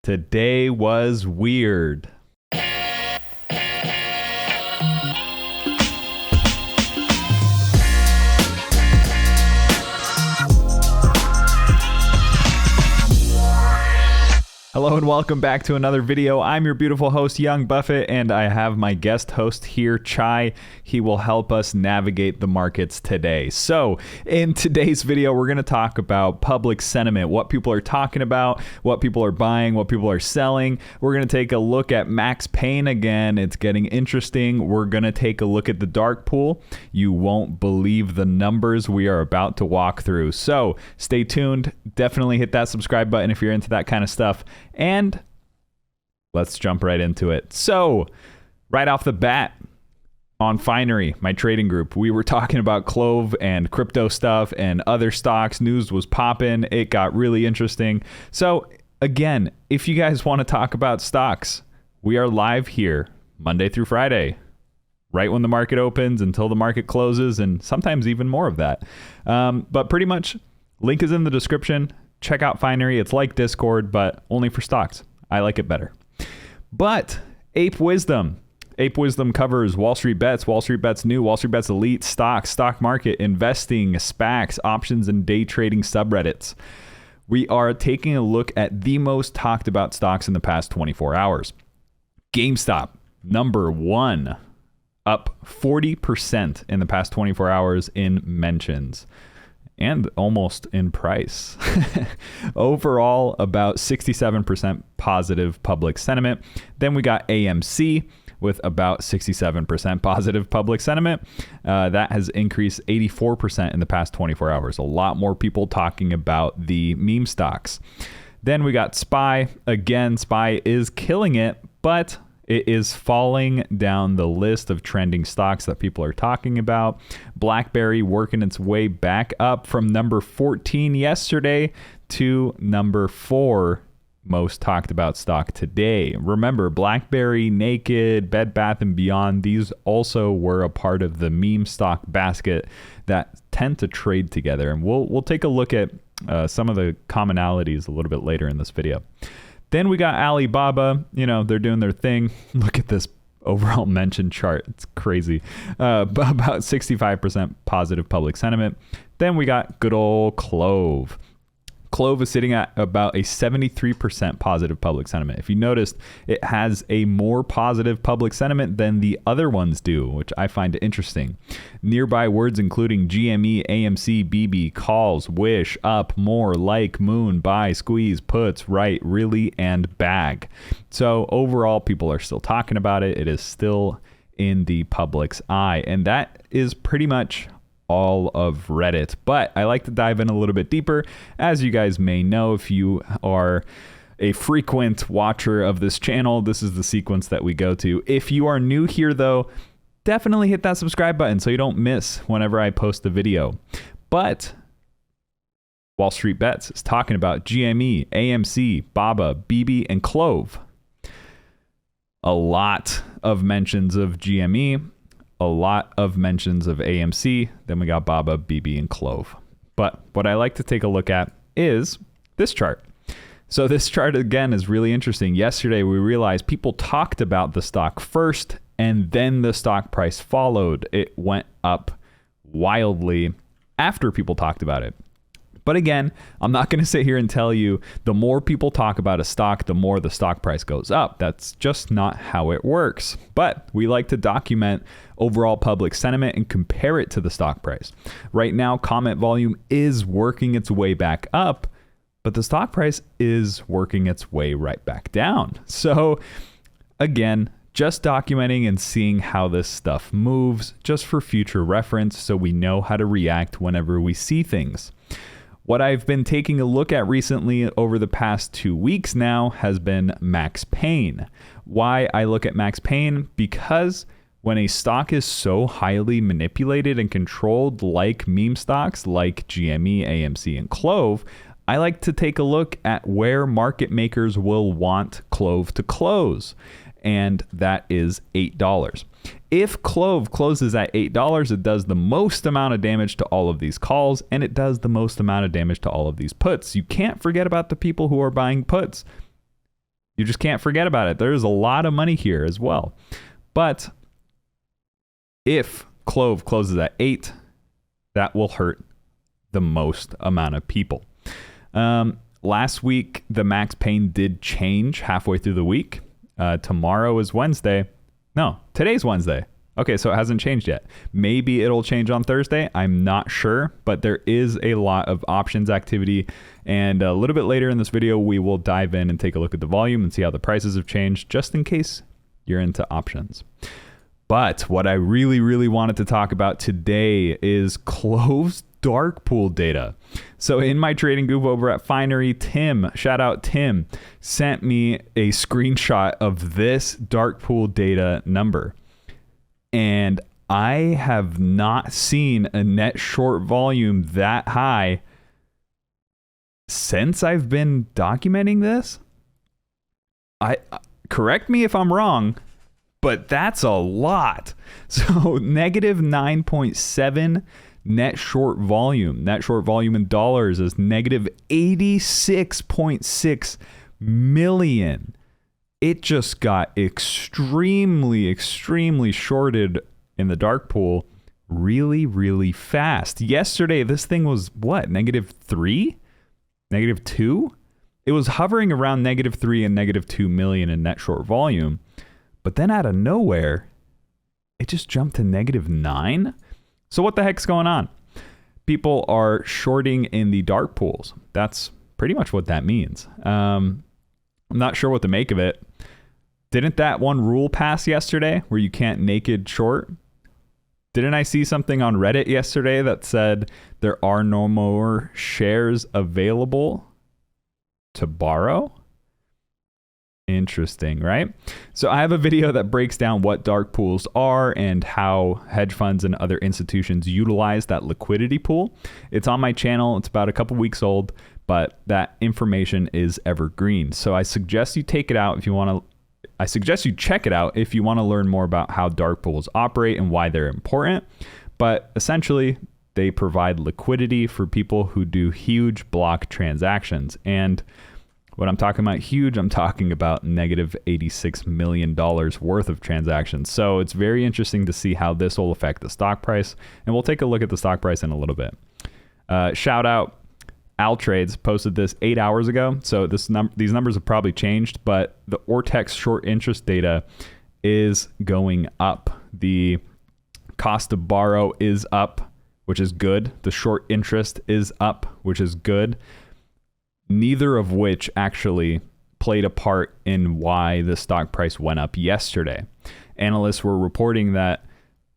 Today was weird. Hello and welcome back to another video. I'm your beautiful host, Young Buffett, and I have my guest host here, Chai. He will help us navigate the markets today. So in today's video, we're going to talk about public sentiment, what people are talking about, what people are buying, what people are selling. We're going to take a look at Max Payne again. It's getting interesting. We're going to take a look at the dark pool. You won't believe the numbers we are about to walk through. So stay tuned. Definitely hit that subscribe button if you're into that kind of stuff. And let's jump right into it. So right off the bat on Finery, my trading group, we were talking about CLOV and crypto stuff and other stocks. News was popping. It got really interesting. So again, if you guys want to talk about stocks, we are live here Monday through Friday, right when the market opens until the market closes, and sometimes even more of that. But pretty much, link is in the description. Check out Finery. It's like Discord, but only for stocks. I like it better. But Ape Wisdom covers Wall Street Bets, Wall Street Bets New, Wall Street Bets Elite, stocks, stock market, investing, SPACs, options, and day trading subreddits. We are taking a look at the most talked about stocks in the past 24 hours. GameStop, number one, up 40% in the past 24 hours in mentions. And almost in price. Overall, about 67% positive public sentiment. Then we got AMC with about 67% positive public sentiment. That has increased 84% in the past 24 hours. A lot more people talking about the meme stocks. Then we got SPY. Again, SPY is killing it, but it is falling down the list of trending stocks that people are talking about. BlackBerry working its way back up from number 14 yesterday to number 4 most talked about stock today. Remember, BlackBerry, Naked, Bed Bath & Beyond, these also were a part of the meme stock basket that tend to trade together. And we'll take a look at some of the commonalities a little bit later in this video. Then we got Alibaba. You know, they're doing their thing. Look at this overall mention chart. It's crazy. About 65% positive public sentiment. Then we got good old CLOV. CLOV is sitting at about a 73% positive public sentiment. If you noticed, it has a more positive public sentiment than the other ones do, which I find interesting. Nearby words including GME, AMC, BB, calls, wish, up, more, like, moon, buy, squeeze, puts, right, really, and bag. So overall, people are still talking about it. It is still in the public's eye. And that is pretty much all of Reddit, but I like to dive in a little bit deeper. As you guys may know, if you are a frequent watcher of this channel, this is the sequence that we go to. If you are new here though, definitely hit that subscribe button so you don't miss whenever I post a video. But Wall Street Bets is talking about GME, AMC, BABA, BB, and CLOV. A lot of mentions of GME, a lot of mentions of AMC, then we got BABA, BB, and CLOV. But what I like to take a look at is this chart. So this chart, again, is really interesting. Yesterday, we realized people talked about the stock first, and then the stock price followed. It went up wildly after people talked about it. But again, I'm not going to sit here and tell you the more people talk about a stock, the more the stock price goes up. That's just not how it works. But we like to document overall public sentiment and compare it to the stock price. Right now, comment volume is working its way back up, but the stock price is working its way right back down. So again, just documenting and seeing how this stuff moves just for future reference so we know how to react whenever we see things. What I've been taking a look at recently over the past 2 weeks now has been Max Payne. Why I look at Max Payne? Because when a stock is so highly manipulated and controlled like meme stocks like GME, AMC, and CLOV, I like to take a look at where market makers will want CLOV to close. And that is $8. If CLOV closes at $8, it does the most amount of damage to all of these calls, and it does the most amount of damage to all of these puts. You can't forget about the people who are buying puts. You just can't forget about it. There's a lot of money here as well. But if CLOV closes at 8, that will hurt the most amount of people. Last week, the max Payne did change halfway through the week. Tomorrow is Wednesday. No, today's Wednesday. Okay, so it hasn't changed yet. Maybe it'll change on Thursday. I'm not sure, but there is a lot of options activity. And a little bit later in this video, we will dive in and take a look at the volume and see how the prices have changed, just in case you're into options. But what I really, really wanted to talk about today is CLOV's dark pool data. So in my trading group over at Finery, Tim, shout out Tim, sent me a screenshot of this dark pool data number. And I have not seen a net short volume that high since I've been documenting this. Correct me if I'm wrong, but that's a lot. So negative 9.7 net short volume. Net short volume in dollars is negative 86.6 million. It just got extremely, extremely shorted in the dark pool really, really fast. Yesterday, this thing was what? Negative 3? Negative 2? It was hovering around negative 3 and negative 2 million in net short volume. But then out of nowhere, it just jumped to negative 9. So what the heck's going on? People are shorting in the dark pools. That's pretty much what that means. I'm not sure what to make of it. Didn't that one rule pass yesterday where you can't naked short? Didn't I see something on Reddit yesterday that said there are no more shares available to borrow? Interesting, right? So I have a video that breaks down what dark pools are and how hedge funds and other institutions utilize that liquidity pool. It's on my channel. It's about a couple weeks old, but that information is evergreen. So I suggest you take it out if you want to. I suggest you check it out if you want to learn more about how dark pools operate and why they're important. But essentially, they provide liquidity for people who do huge block transactions. And when I'm talking about huge, I'm talking about negative $86 million worth of transactions. So it's very interesting to see how this will affect the stock price. And we'll take a look at the stock price in a little bit. Shout out. Al Trades posted this 8 hours ago. So these numbers have probably changed, but the Ortex short interest data is going up. The cost to borrow is up, which is good. The short interest is up, which is good. Neither of which actually played a part in why the stock price went up yesterday. Analysts were reporting that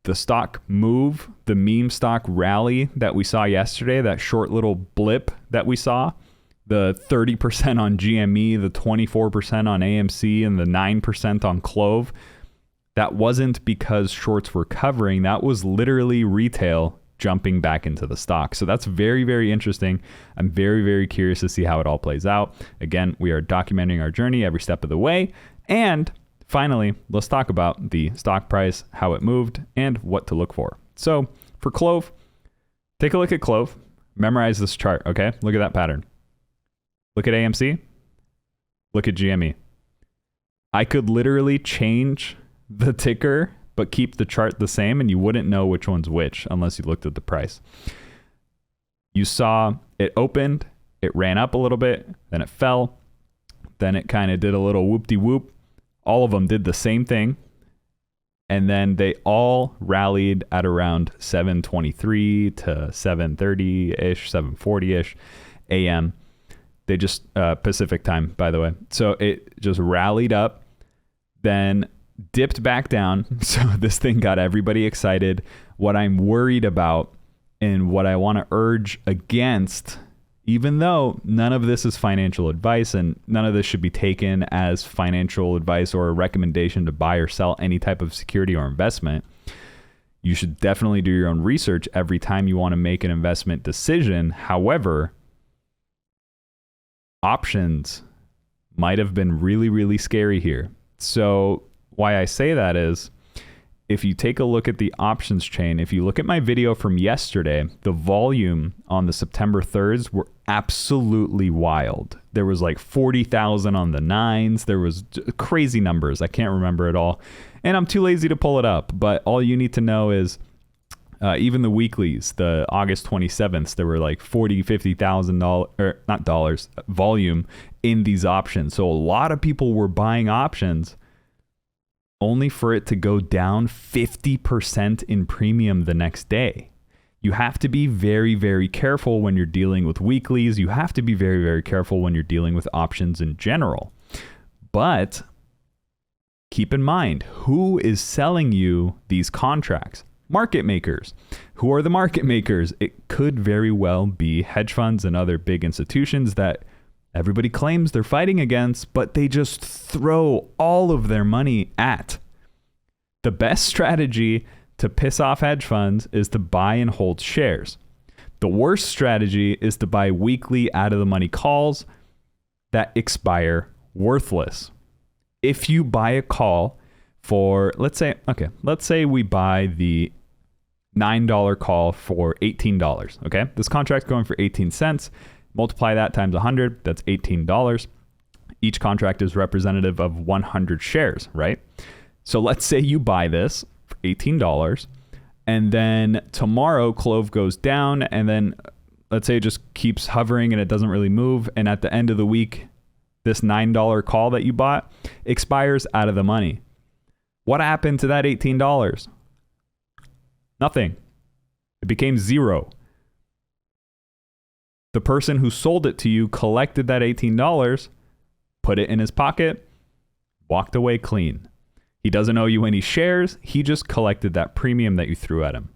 the stock move, the meme stock rally that we saw yesterday, that short little blip that we saw, the 30% on GME, the 24% on AMC, and the 9% on CLOV, that wasn't because shorts were covering. That was literally retail jumping back into the stock. So that's very, very interesting. I'm very, very curious to see how it all plays out. Again, we are documenting our journey every step of the way. And finally, let's talk about the stock price, how it moved, and what to look for. So for CLOV, take a look at CLOV. Memorize this chart, okay? Look at that pattern. Look at AMC. Look at GME. I could literally change the ticker but keep the chart the same, and you wouldn't know which one's which unless you looked at the price. You saw it opened, it ran up a little bit, then it fell, then it kind of did a little whoop-de-whoop. All of them did the same thing, and then they all rallied at around 7:23 to 7:30-ish, 7:40-ish a.m. They just, Pacific time, by the way. So it just rallied up, then dipped back down. So this thing got everybody excited. What I'm worried about and what I want to urge against, even though none of this is financial advice and none of this should be taken as financial advice or a recommendation to buy or sell any type of security or investment, you should definitely do your own research every time you want to make an investment decision. However, options might have been really, really scary here. So why I say that is, if you take a look at the options chain, if you look at my video from yesterday, the volume on the September 3rd absolutely wild. There was like 40,000 on the nines. There was crazy numbers. I can't remember it all. And I'm too lazy to pull it up. But all you need to know is even the weeklies, the August 27th, there were like 40, $50,000, or not dollars, volume in these options. So a lot of people were buying options only for it to go down 50% in premium the next day. You have to be very, very careful when you're dealing with weeklies. You have to be very, very careful when you're dealing with options in general. But keep in mind, who is selling you these contracts? Market makers. Who are the market makers? It could very well be hedge funds and other big institutions that everybody claims they're fighting against, but they just throw all of their money at. The best strategy to piss off hedge funds is to buy and hold shares. The worst strategy is to buy weekly out of the money calls that expire worthless. If you buy a call for, let's say we buy the $9 call for $18, okay? This contract's going for 18 cents. Multiply that times 100, that's $18. Each contract is representative of 100 shares, right? So let's say you buy this for $18, and then tomorrow CLOV goes down, and then let's say it just keeps hovering and it doesn't really move, and at the end of the week, this $9 call that you bought expires out of the money. What happened to that $18? Nothing. It became zero. The person who sold it to you collected that $18, put it in his pocket, walked away clean. He doesn't owe you any shares. He just collected that premium that you threw at him.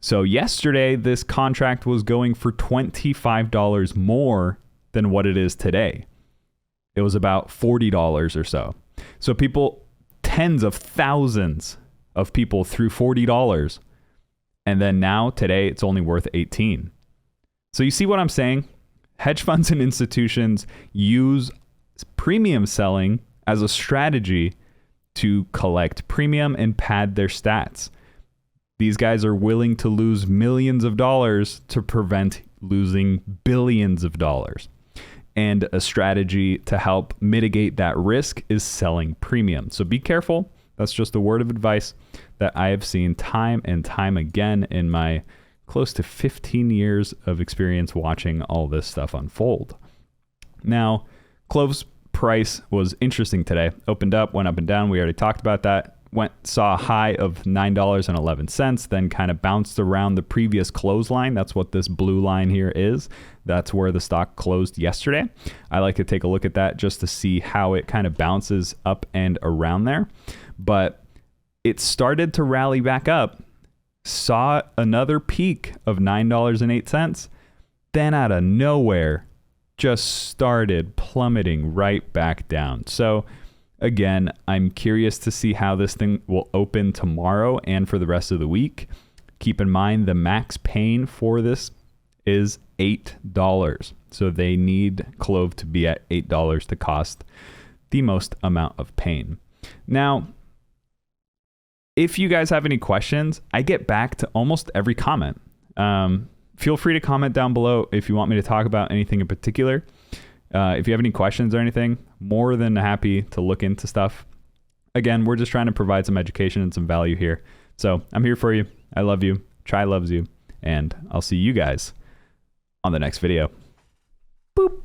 So yesterday, this contract was going for $25 more than what it is today. It was about $40 or so. So people, tens of thousands of people threw $40. And then now, today, it's only worth $18. So you see what I'm saying? Hedge funds and institutions use premium selling as a strategy to collect premium and pad their stats. These guys are willing to lose millions of dollars to prevent losing billions of dollars. And a strategy to help mitigate that risk is selling premium. So be careful. That's just a word of advice that I have seen time and time again in my close to 15 years of experience watching all this stuff unfold. Now, CLOV's price was interesting today. Opened up, went up and down. We already talked about that. Saw a high of $9.11, then kind of bounced around the previous close line. That's what this blue line here is. That's where the stock closed yesterday. I like to take a look at that just to see how it kind of bounces up and around there. But it started to rally back up, saw another peak of $9.08, then out of nowhere, just started plummeting right back down. So again, I'm curious to see how this thing will open tomorrow and for the rest of the week. Keep in mind the max Payne for this is $8. So they need CLOV to be at $8 to cost the most amount of Payne. Now, if you guys have any questions, I get back to almost every comment. Feel free to comment down below if you want me to talk about anything in particular. If you have any questions or anything, more than happy to look into stuff. Again, we're just trying to provide some education and some value here. So I'm here for you. I love you. Chai loves you. And I'll see you guys on the next video. Boop.